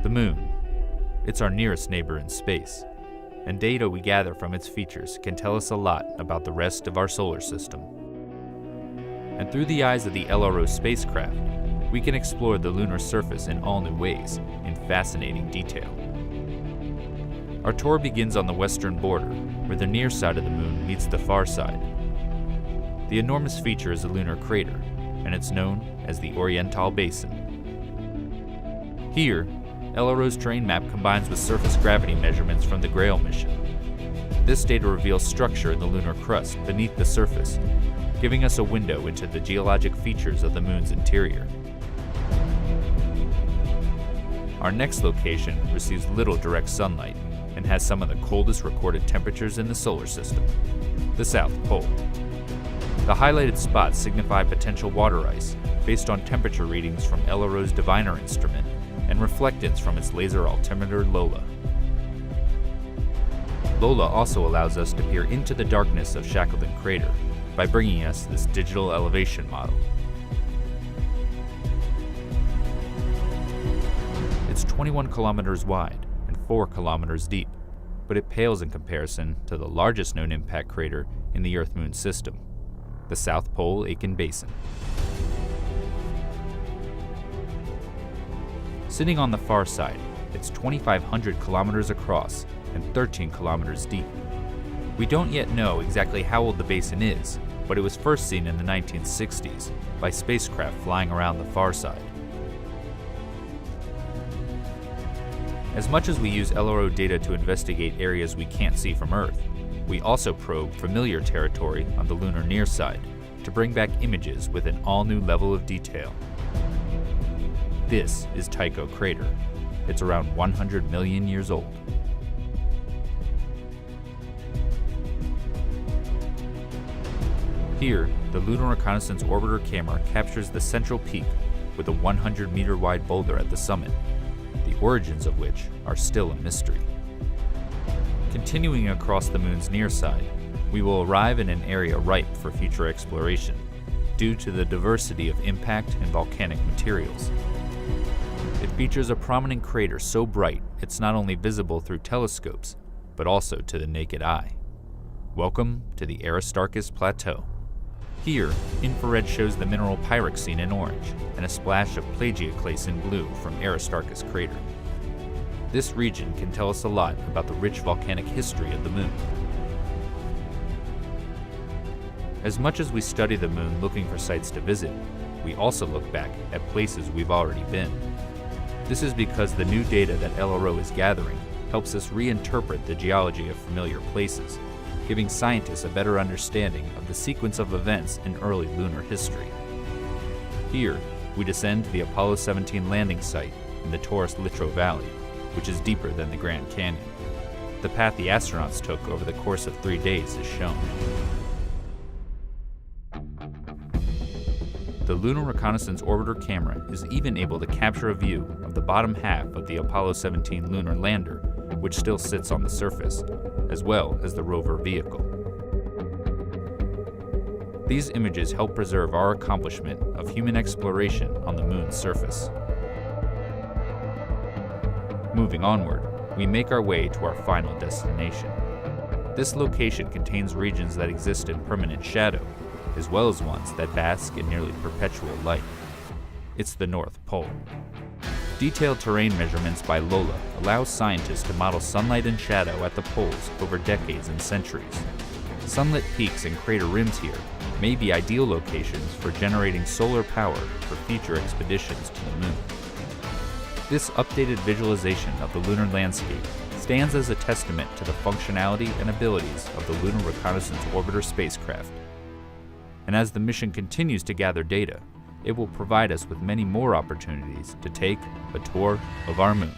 The Moon. It's our nearest neighbor in space, and data we gather from its features can tell us a lot about the rest of our solar system. And through the eyes of the LRO spacecraft, we can explore the lunar surface in all new ways, in fascinating detail. Our tour begins on the western border, where the near side of the Moon meets the far side. The enormous feature is a lunar crater, and it's known as the Oriental Basin. Here, LRO's terrain map combines with surface gravity measurements from the Grail mission. This data reveals structure in the lunar crust beneath the surface, giving us a window into the geologic features of the Moon's interior. Our next location receives little direct sunlight and has some of the coldest recorded temperatures in the solar system, the South Pole. The highlighted spots signify potential water ice based on temperature readings from LRO's Diviner instrument and reflectance from its laser altimeter Lola. Lola also allows us to peer into the darkness of Shackleton Crater by bringing us this digital elevation model. It's 21 kilometers wide and 4 kilometers deep, but it pales in comparison to the largest known impact crater in the Earth-Moon system, the South Pole Aitken Basin. Sitting on the far side, it's 2,500 kilometers across and 13 kilometers deep. We don't yet know exactly how old the basin is, but it was first seen in the 1960s by spacecraft flying around the far side. As much as we use LRO data to investigate areas we can't see from Earth, we also probe familiar territory on the lunar near side to bring back images with an all-new level of detail. This is Tycho Crater. It's around 100 million years old. Here, the Lunar Reconnaissance Orbiter camera captures the central peak with a 100-meter wide boulder at the summit, the origins of which are still a mystery. Continuing across the Moon's near side, we will arrive in an area ripe for future exploration due to the diversity of impact and volcanic materials. It features a prominent crater so bright it's not only visible through telescopes, but also to the naked eye. Welcome to the Aristarchus Plateau. Here, infrared shows the mineral pyroxene in orange and a splash of plagioclase in blue from Aristarchus crater. This region can tell us a lot about the rich volcanic history of the Moon. As much as we study the Moon looking for sites to visit, we also look back at places we've already been. This is because the new data that LRO is gathering helps us reinterpret the geology of familiar places, giving scientists a better understanding of the sequence of events in early lunar history. Here, we descend to the Apollo 17 landing site in the Taurus-Littrow Valley, which is deeper than the Grand Canyon. The path the astronauts took over the course of 3 days is shown. The Lunar Reconnaissance Orbiter camera is even able to capture a view of the bottom half of the Apollo 17 lunar lander, which still sits on the surface, as well as the rover vehicle. These images help preserve our accomplishment of human exploration on the Moon's surface. Moving onward, we make our way to our final destination. This location contains regions that exist in permanent shadow, as well as ones that bask in nearly perpetual light. It's the North Pole. Detailed terrain measurements by Lola allow scientists to model sunlight and shadow at the poles over decades and centuries. Sunlit peaks and crater rims here may be ideal locations for generating solar power for future expeditions to the Moon. This updated visualization of the lunar landscape stands as a testament to the functionality and abilities of the Lunar Reconnaissance Orbiter spacecraft. And as the mission continues to gather data, it will provide us with many more opportunities to take a tour of our Moon.